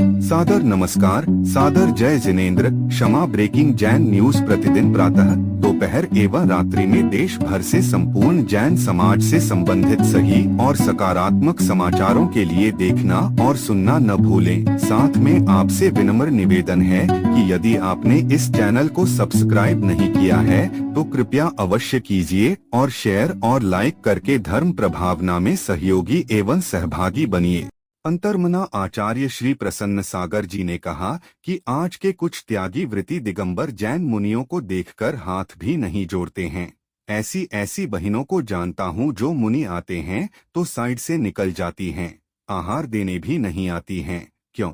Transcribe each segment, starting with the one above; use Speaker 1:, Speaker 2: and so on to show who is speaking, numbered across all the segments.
Speaker 1: सादर नमस्कार, सादर जय जिनेंद्र। क्षमा ब्रेकिंग जैन न्यूज प्रतिदिन प्रातः, दोपहर एवं रात्रि में देश भर से संपूर्ण जैन समाज से संबंधित सही और सकारात्मक समाचारों के लिए देखना और सुनना न भूलें। साथ में आपसे विनम्र निवेदन है कि यदि आपने इस चैनल को सब्सक्राइब नहीं किया है तो कृपया अवश्य कीजिए और शेयर और लाइक करके धर्म प्रभावना में सहयोगी एवं सहभागी बनिए। अंतर्मना आचार्य श्री प्रसन्न सागर जी ने कहा कि आज के कुछ त्यागी वृत्ति दिगंबर जैन मुनियों को देखकर हाथ भी नहीं जोड़ते हैं। ऐसी ऐसी बहनों को जानता हूँ जो मुनि आते हैं तो साइड से निकल जाती हैं, आहार देने भी नहीं आती हैं। क्यों?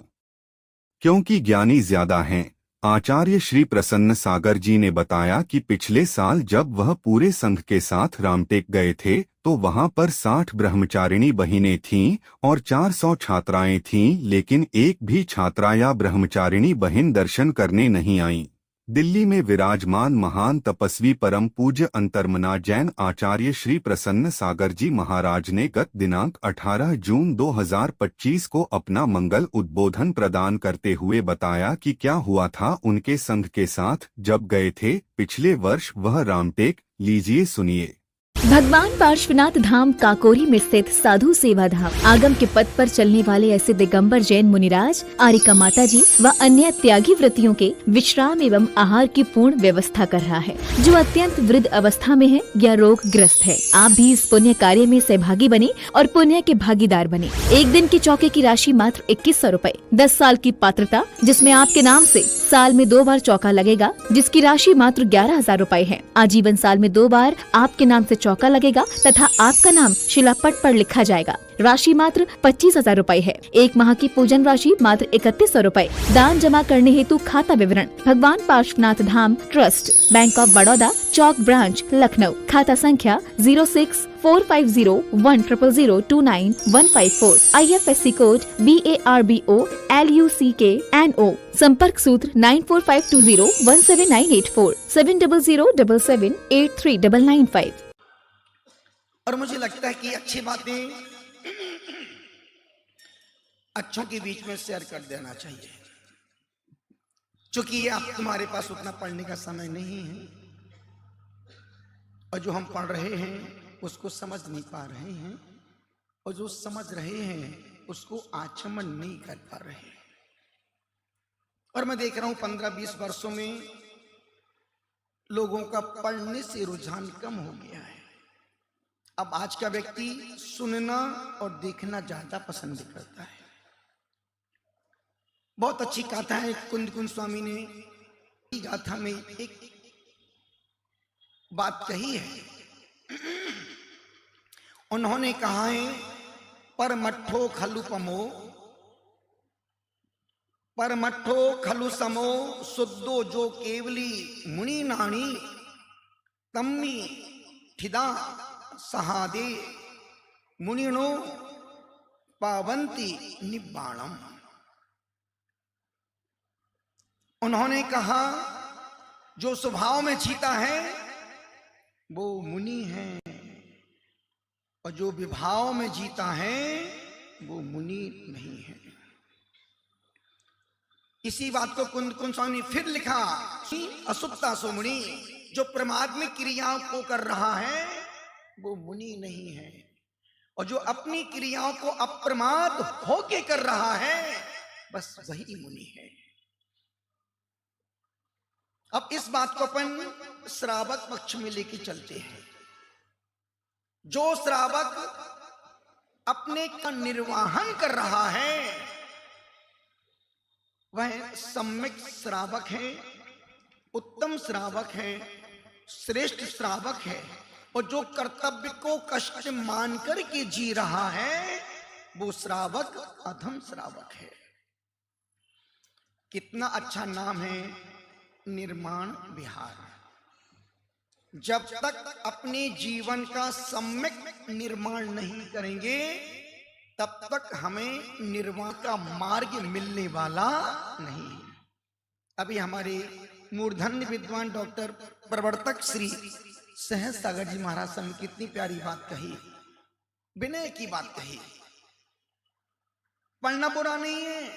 Speaker 1: क्योंकि ज्ञानी ज्यादा हैं। आचार्य श्री प्रसन्न सागर जी ने बताया कि पिछले साल जब वह पूरे संघ के साथ रामटेक गए थे तो वहां पर 60 ब्रह्मचारिणी बहिनें थीं और 400 छात्राएं थीं, लेकिन एक भी छात्रा या ब्रह्मचारिणी बहन दर्शन करने नहीं आईं। दिल्ली में विराजमान महान तपस्वी परम पूज्य अंतर्मना जैन आचार्य श्री प्रसन्न सागर जी महाराज ने गत दिनांक 18 जून 2025 को अपना मंगल उद्बोधन प्रदान करते हुए बताया कि क्या हुआ था उनके संघ के साथ जब गए थे पिछले वर्ष वह रामटेक। लीजिए सुनिए।
Speaker 2: भगवान पार्श्वनाथ धाम काकोरी में स्थित साधु सेवा धाम आगम के पथ पर चलने वाले ऐसे दिगंबर जैन मुनिराज आरिका माता जी व अन्य त्यागी व्रतियों के विश्राम एवं आहार की पूर्ण व्यवस्था कर रहा है, जो अत्यंत वृद्ध अवस्था में है या रोग ग्रस्त है। आप भी इस पुण्य कार्य में सहभागी बने और पुण्य के भागीदार बने। एक दिन के चौके की राशि मात्र 2100 रूपए। 10 साल की पात्रता जिसमें आपके नाम से साल में 2 बार चौका लगेगा, जिसकी राशि मात्र 11,000 रूपए है। आजीवन साल में 2 बार आपके नाम से चौका लगेगा तथा आपका नाम शिलापट पर लिखा जाएगा। राशि मात्र 25,000 रूपए है। 1 माह की पूजन राशि मात्र 3100 रूपए। दान जमा करने हेतु खाता विवरण भगवान Parshwanath Dham trust, Bank of Baroda, Chowk branch, Lucknow. खाता संख्या 06450100299154। IFSC code BARBO LUCKNO। संपर्क सूत्र 9452017984 7007783995।
Speaker 3: और मुझे लगता है कि अच्छी बातें अच्छों के बीच में शेयर कर देना चाहिए, क्योंकि ये आप तुम्हारे पास उतना पढ़ने का समय नहीं है और जो हम पढ़ रहे हैं उसको समझ नहीं पा रहे हैं और जो समझ रहे हैं उसको आचमन नहीं कर पा रहे हैं। और मैं देख रहा हूं 15-20 वर्षों में लोगों का पढ़ने से रुझान कम हो गया है। अब आज का व्यक्ति सुनना और देखना ज्यादा पसंद करता है। बहुत अच्छी गाथा है, कुंद कुंद स्वामी ने गाथा में एक बात कही है। उन्होंने कहा है, परमठ्ठो खलु पमो, परमठ्ठो खलु समो शुद्धो जो केवली मुनि नाणी तम्मी ठिदा सहादे मुनिनो पावंती निब्बाणम। उन्होंने कहा जो स्वभाव में जीता है वो मुनि है और जो विभाव में जीता है वो मुनि नहीं है। इसी बात को कुंद कुंद स्वामी ने फिर लिखा, असुप्ता सो मुनि, जो परमात्मिक क्रियाओं को कर रहा है वो मुनि नहीं है और जो अपनी क्रियाओं को अप्रमाद होके कर रहा है बस वही मुनि है। अब इस बात को अपन श्रावक पक्ष में लेके चलते हैं। जो श्रावक अपने का निर्वाहन कर रहा है वह सम्यक श्रावक है, उत्तम श्रावक है, श्रेष्ठ श्रावक है। और जो कर्तव्य को कष्ट मानकर के जी रहा है वो श्रावक अधम श्रावक है। कितना अच्छा नाम है निर्माण विहार। जब तक अपने जीवन का सम्यक निर्माण नहीं करेंगे तब तक हमें निर्वाण का मार्ग मिलने वाला नहीं। अभी हमारे मूर्धन्य विद्वान डॉक्टर प्रवर्तक श्री सहज सागर जी महाराज ने कितनी प्यारी बात कही, विनय की बात कही। पढ़ना बुरा नहीं है,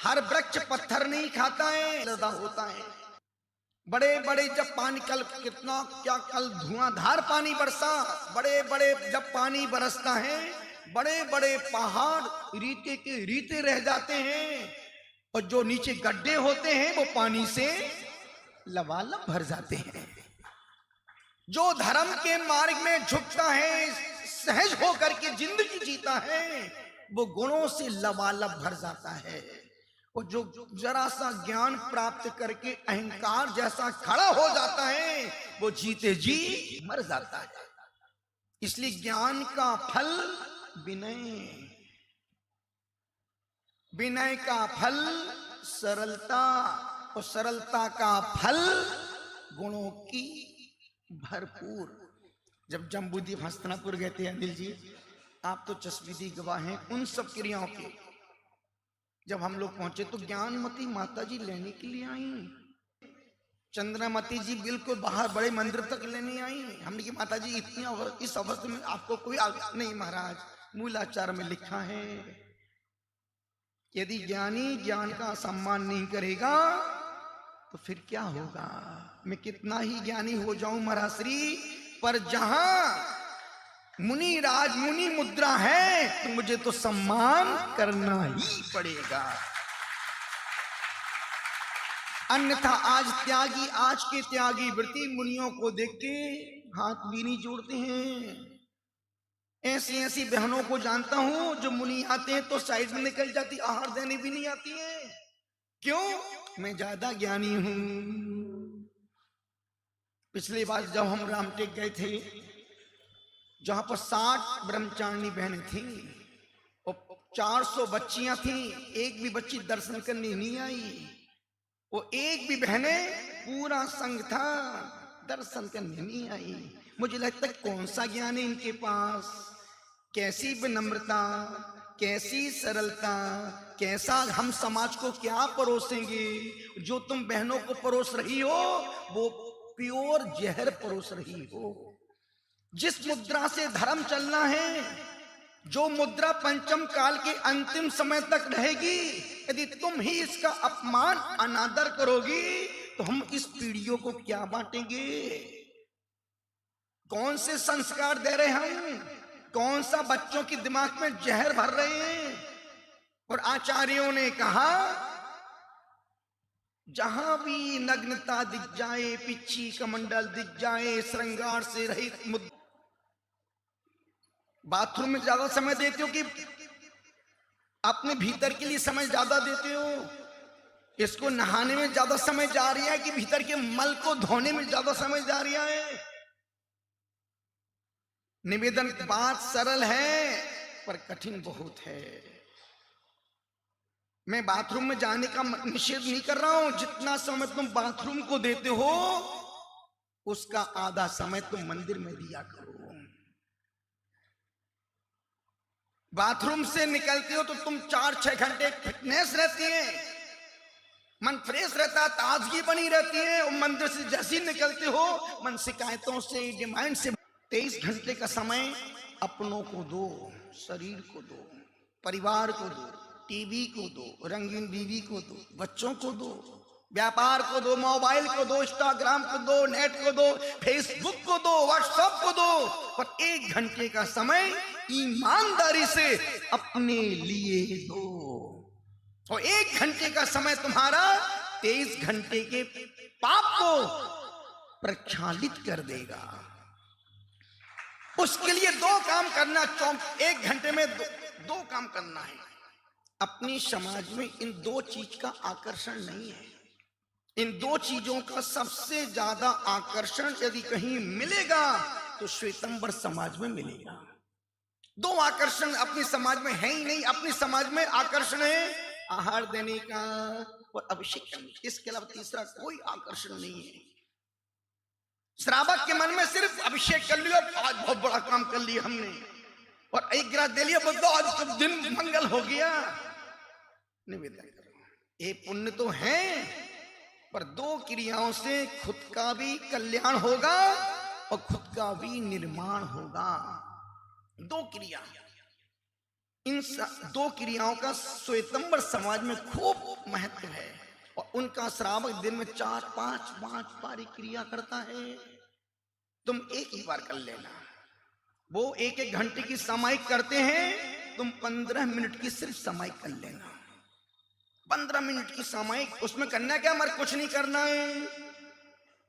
Speaker 3: हर वृक्ष पत्थर नहीं खाता है, लदा होता है। बड़े बड़े जब पानी कल कितना क्या कल धुआंधार पानी बरसा, बड़े बड़े जब पानी बरसता है बड़े बड़े पहाड़ रीते के रीते रह जाते हैं, और जो नीचे गड्ढे होते हैं वो पानी से लबालब भर जाते हैं। जो धर्म के मार्ग में झुकता है, सहज होकर के जिंदगी जीता है, वो गुणों से लबालब भर जाता है। और जो जरा सा ज्ञान प्राप्त करके अहंकार जैसा खड़ा हो जाता है, वो जीते जी मर जाता है। इसलिए ज्ञान का फल विनय, विनय का फल सरलता, और सरलता का फल गुणों की भरपूर। जब जम्बूद्वीप हस्तिनापुर गए थे अनिल जी, आप तो चश्मदीद गवाह हैं उन सब क्रियाओं के। जब हम लोग पहुंचे तो ज्ञानमती माता जी लेने के लिए आई, चंद्रमती जी बिल्कुल बाहर बड़े मंदिर तक लेने आई। हमने कहा माता जी इतनी इस अवस्था में आपको कोई नहीं महाराज, मूलाचार में लिखा है यदि ज्ञानी ज्ञान का सम्मान नहीं करेगा तो फिर क्या होगा। मैं कितना ही ज्ञानी हो जाऊं महाराश्री, पर जहां मुनि राज मुनि मुद्रा है तो मुझे तो सम्मान करना ही पड़ेगा, अन्यथा आज त्यागी, आज के त्यागी व्रती मुनियों को देख के हाथ भी नहीं जोड़ते हैं। ऐसी ऐसी बहनों को जानता हूं जो मुनि आते हैं तो साइड में निकल जाती, आहार देने भी नहीं आती है। क्यों? मैं ज्यादा ज्ञानी हूं। पिछली बार जब हम रामटेक गए थे, जहां पर 60 ब्रह्मचारिणी बहनें थी और 400 बच्चियां थी, एक भी बच्ची दर्शन करने नहीं आई। वो एक भी बहने, पूरा संघ था, दर्शन करने नहीं आई। मुझे लगता है कौन सा ज्ञान है इनके पास, कैसी विनम्रता, कैसी सरलता, कैसा हम समाज को क्या परोसेंगे। जो तुम बहनों को परोस रही हो वो प्योर जहर परोस रही हो। जिस मुद्रा से धर्म चलना है, जो मुद्रा पंचम काल के अंतिम समय तक रहेगी, यदि तुम ही इसका अपमान अनादर करोगी तो हम इस पीढ़ियों को क्या बांटेंगे। कौन से संस्कार दे रहे हम, कौन सा बच्चों के दिमाग में जहर भर रहे हैं। और आचार्यों ने कहा जहां भी नग्नता दिख जाए, पिछी कमंडल दिख जाए, श्रृंगार से रहित। बाथरूम में ज्यादा समय देते हो कि अपने भीतर के लिए समय ज्यादा देते हो। इसको नहाने में ज्यादा समय जा रही है कि भीतर के मल को धोने में ज्यादा समय जा रही है। निवेदन, बात सरल है पर कठिन बहुत है। मैं बाथरूम में जाने का निषेध नहीं कर रहा हूं। जितना समय तुम बाथरूम को देते हो उसका आधा समय तुम मंदिर में दिया करो। बाथरूम से निकलते हो तो तुम 4-6 घंटे फिटनेस रहती है, मन फ्रेश रहता है, ताजगी बनी रहती है। और मंदिर से जैसे ही निकलते हो मन शिकायतों से, डिमांड से। 23 घंटे का समय अपनों को दो, शरीर को दो, परिवार को दो, टीवी को दो, रंगीन बीवी को दो, बच्चों को दो, व्यापार को दो, मोबाइल को दो, इंस्टाग्राम को दो, नेट को दो, फेसबुक को दो, व्हाट्सएप को दो। पर 1 घंटे का समय ईमानदारी से अपने लिए दो। और 1 घंटे का समय तुम्हारा 23 घंटे के पाप को प्रक्षालित कर देगा। उसके लिए 2 काम करना, 1 घंटे में 2 काम करना है। अपनी समाज में इन 2 चीज का आकर्षण नहीं है। इन 2 चीजों का सबसे ज्यादा आकर्षण यदि कहीं मिलेगा तो श्वेतंबर समाज में मिलेगा। 2 आकर्षण अपनी समाज में है ही नहीं। अपनी समाज में आकर्षण है आहार देने का और अभिषेक करने, इसके अलावा तीसरा कोई आकर्षण नहीं है। श्रावक के मन में सिर्फ अभिषेक कर लिया, आज बहुत बड़ा काम कर लिया हमने, और 1 गिलास दे लिया, बस आज सब दिन मंगल हो गया। निवेदन करो, ये पुण्य तो है, पर 2 क्रियाओं से खुद का भी कल्याण होगा और खुद का भी निर्माण होगा। 2 क्रिया। इन दो क्रियाओं का श्वेतंबर समाज में खूब महत्व है और उनका श्रावक दिन में 4-5 बारी क्रिया करता है। तुम एक ही बार कर लेना। वो 1-1 घंटे की सामायिक करते हैं, तुम 15 मिनट की सिर्फ सामायिक कर लेना। 15 मिनट की सामायिक, उसमें करना क्या, हमारे कुछ नहीं करना है,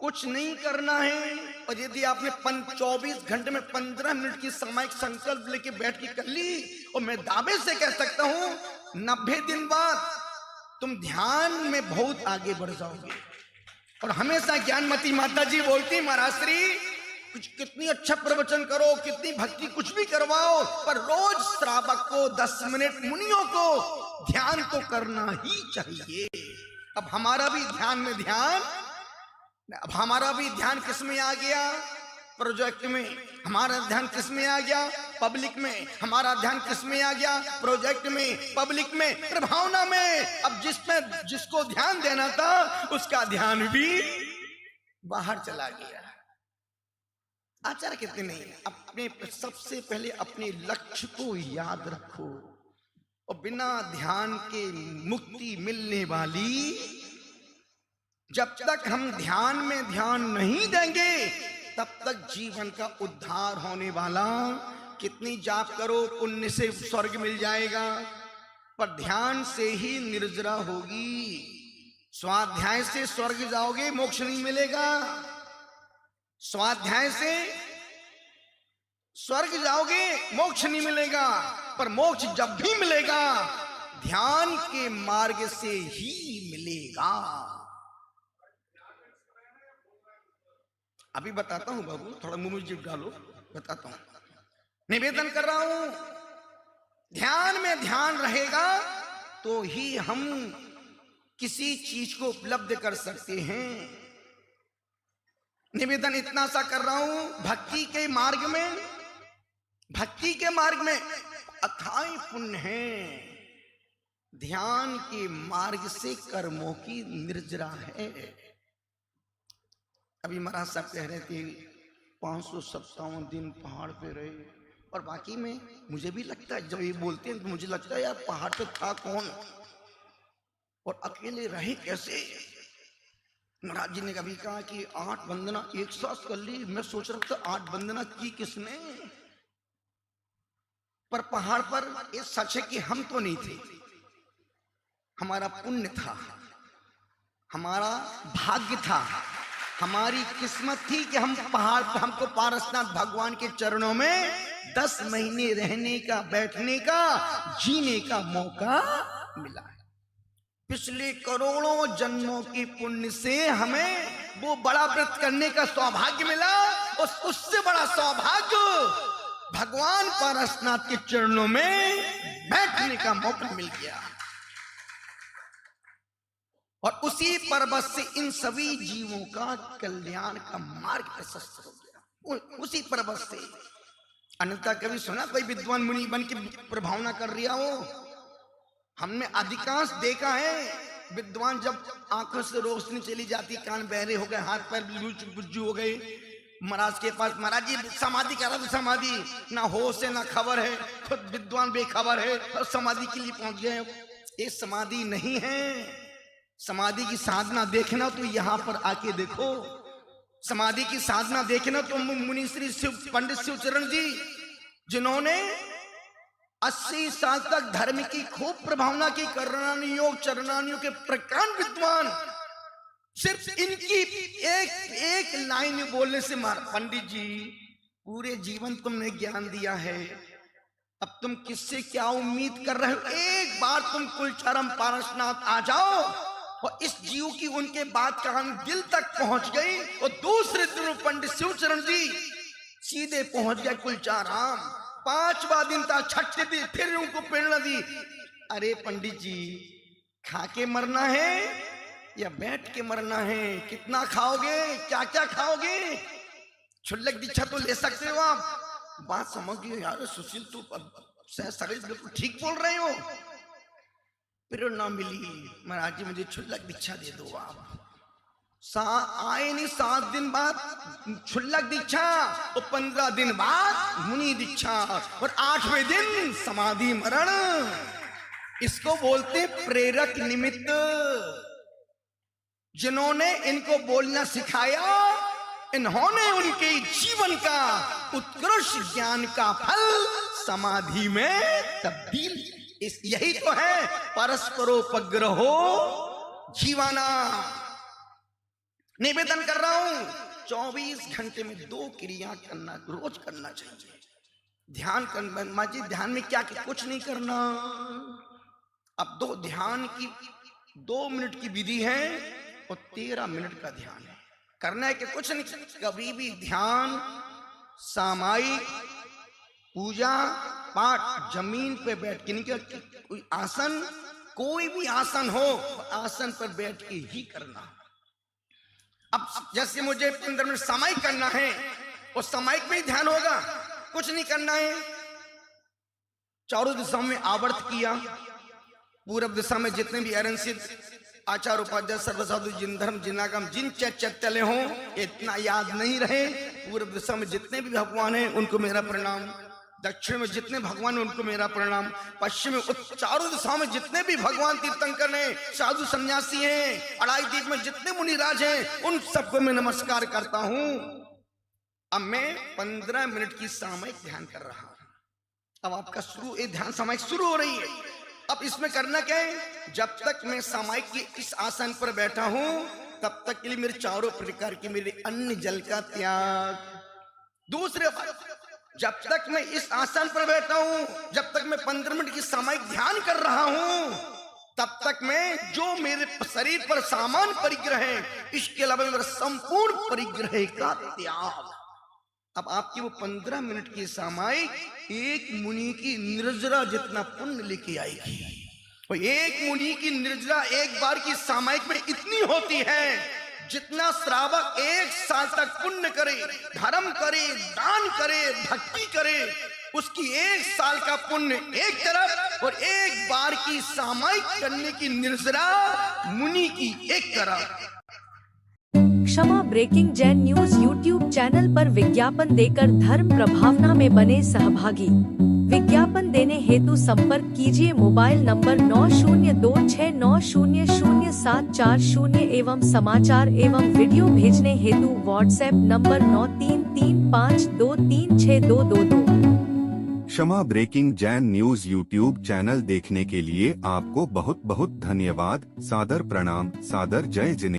Speaker 3: कुछ नहीं करना है। और यदि आपने 24 घंटे में 15 मिनट की सामायिक संकल्प लेके बैठ के कर ली, और मैं दावे से कह सकता हूं 90 दिन बाद तुम ध्यान में बहुत आगे बढ़ जाओगे। और हमेशा ज्ञानमती माता जी बोलती, महाराज श्री कुछ कितनी अच्छा प्रवचन करो, कितनी भक्ति कुछ भी करवाओ, पर रोज श्रावक को 10 मिनट, मुनियों को ध्यान तो करना ही चाहिए। अब हमारा भी ध्यान में ध्यान, अब हमारा भी ध्यान किस में आ गया, प्रोजेक्ट में। हमारा ध्यान किस में आ गया, पब्लिक में। हमारा ध्यान किस में आ गया, प्रोजेक्ट में, पब्लिक में, प्रभावना में। अब जिसको ध्यान देना था उसका ध्यान भी बाहर चला गया। आचार्य कहते नहीं, अपने सबसे पहले अपने लक्ष्य को याद रखो, और बिना ध्यान के मुक्ति मिलने वाली, जब तक हम ध्यान में ध्यान नहीं देंगे तब तक जीवन का उद्धार होने वाला। कितनी जाप करो, पुण्य से स्वर्ग मिल जाएगा, पर ध्यान से ही निर्जरा होगी। स्वाध्याय से स्वर्ग जाओगे, मोक्ष नहीं मिलेगा। स्वाध्याय से स्वर्ग जाओगे, मोक्ष नहीं मिलेगा, पर मोक्ष जब भी मिलेगा ध्यान के मार्ग से ही मिलेगा। अभी बताता हूं बाबू, थोड़ा मुंह में जीभ डालो, बताता हूं। निवेदन कर रहा हूं, ध्यान में ध्यान रहेगा तो ही हम किसी चीज को उपलब्ध कर सकते हैं। निवेदन इतना सा कर रहा हूं, भक्ति के मार्ग में, भक्ति के मार्ग में अथाई पुण्य है, ध्यान के मार्ग से कर्मों की निर्जरा है। अभी महाराज साहब कह रहे थे 557 दिन पहाड़ पे रहे, और बाकी में मुझे भी लगता है, जब ये बोलते हैं तो मुझे लगता है यार पहाड़ पे था कौन और अकेले रहे कैसे। महाराज जी ने कभी कहा कि 8 वंदना एक साथ कर ली। मैं सोच रहा था 8 वंदना की किसने, पर पहाड़ पर ये सच है कि हम तो नहीं थे, हमारा पुण्य था, हमारा भाग्य था, हमारी किस्मत थी कि हम पहाड़ पर, हमको पारसनाथ भगवान के चरणों में 10 महीने रहने का, बैठने का, जीने का मौका मिला है। पिछले करोड़ों जन्मों की पुण्य से हमें वो बड़ा व्रत करने का सौभाग्य मिला, और उससे बड़ा सौभाग्य भगवान पारसनाथ के चरणों में बैठने का मौका मिल गया। और उसी पर्वत से इन सभी जीवों का कल्याण का मार्ग प्रशस्त हो गया, उसी पर्वत से। अन्यथा कभी सुना कोई विद्वान मुनि बन के प्रभावना कर रहा हो? हमने अधिकांश देखा है, विद्वान जब आंखों से रोशनी चली जाती, कान बहरे हो गए, हाथ पैर बुज्जू हो गए, महाराज के पास, महाराज जी समाधि करा तो समाधि, ना होश है ना खबर है, खुद विद्वान बेखबर है और समाधि के लिए पहुंच गए। ये समाधि नहीं है। समाधि की साधना देखना तो यहां पर आके देखो, समाधि की साधना देखना तो मुनि श्री पंडित शिवचरण जी, जिन्होंने 80 साल तक धर्म की खूब प्रभावना की, करणानियोग चरणानियों के प्रकांड विद्वान, सिर्फ इनकी एक लाइन बोलने से पंडित जी पूरे जीवन तुमने ज्ञान दिया है, अब तुम किससे क्या उम्मीद कर रहे हो? एक बार तुम कुलचरम पारसनाथ आ जाओ, और इस जीव की उनके बात कहानी दिल तक पहुंच गई, और दूसरे दिन पंडित शिवचरण जी सीधे पहुंच गए कुलचाराम। 5वां दिन था, छठे दिन फिर उनको प्रेरणा दी, अरे पंडित जी खा के मरना है या बैठ के मरना है? कितना खाओगे, क्या क्या खाओगे? क्षुल्लक दीक्षा तो ले सकते हो आप। बात समझ गए यार, सुशील तू बिल्कुल ठीक बोल रहे हो। प्रेरणा मिली, महाराज जी मुझे क्षुल्लक दीक्षा दे दो आप। आए नहीं 7 दिन बाद क्षुल्लक दीक्षा, और 15 दिन बाद मुनि दीक्षा, और 8वें दिन समाधि मरण। इसको बोलते प्रेरक निमित्त। जिन्होंने इनको बोलना सिखाया, इन्होंने उनके जीवन का उत्कृष्ट ज्ञान का फल समाधि में तब्दील। यही तो है परस्परोपग्रहो जीवाना। निवेदन कर रहा हूं, 24 घंटे में 2 क्रिया करना रोज करना चाहिए। ध्यान करना, माँ जी ध्यान में क्या कुछ नहीं करना। अब ध्यान की 2 मिनट की विधि है और 13 मिनट का ध्यान है। करना है कि कुछ नहीं, कभी भी ध्यान, सामायिक पूजा पाठ जमीन पे बैठ के नहीं, कोई आसन, कोई भी आसन हो, आसन पर बैठ के ही करना। अब जैसे मुझे 15 मिनट सामायिक करना है, और सामायिक में ही ध्यान होगा, कुछ नहीं करना है। चारों दिशाओं में आवर्त किया, पूर्व दिशा में जितने भी अरंसित आचार उपाध्याय सर्वसाधु जिन धर्म जिनागम जिन चले हों, इतना याद नहीं रहे। पूर्व दिशा में जितने भी भगवान हैं उनको मेरा प्रणाम, दक्षिण में जितने भगवान हैं उनको मेरा प्रणाम, पश्चिम में चारों दिशाओं में जितने भी भगवान तीर्थंकर हैं, साधु सन्यासी हैं, अड़ाई द्वीप में जितने मुनिराज हैं, उन सबको मैं नमस्कार करता हूं। अब मैं 15 मिनट की सामयिक ध्यान कर रहा हूं। अब आपका ध्यान सामयिक शुरू हो रही है। अब इसमें करना क्या है, जब तक मैं सामायिक के इस आसन पर बैठा हूं तब तक के लिए मेरे चारों प्रकार के मेरे अन्न जल का त्याग। दूसरे बात, जब तक मैं इस आसन पर बैठा हूं, जब तक मैं 15 मिनट की सामायिक ध्यान कर रहा हूं, तब तक मैं जो मेरे शरीर पर सामान परिग्रह है, इसके अलावा मेरा संपूर्ण परिग्रह का त्याग। अब आपकी वो 15 मिनट की सामायिक एक मुनि की निर्जरा जितना पुण्य लेके आएगी। और एक मुनि की निर्जरा एक बार की सामायिक में इतनी होती है जितना श्रावक 1 साल तक पुण्य करे, धर्म करे, दान करे, भक्ति करे, उसकी 1 साल का पुण्य एक तरफ, और एक बार की सामायिक करने की निर्जरा मुनि की एक तरफ।
Speaker 4: Kshama breaking Jain news YouTube channel पर विज्ञापन देकर धर्म प्रभावना में बने सहभागी। विज्ञापन देने हेतु संपर्क कीजिए मोबाइल नंबर 9026900740 एवं समाचार एवं वीडियो भेजने हेतु WhatsApp number 9335236222।
Speaker 1: Kshama breaking Jain news YouTube channel देखने के लिए आपको बहुत बहुत धन्यवाद। सादर प्रणाम, सादर जय जिनेंद्र।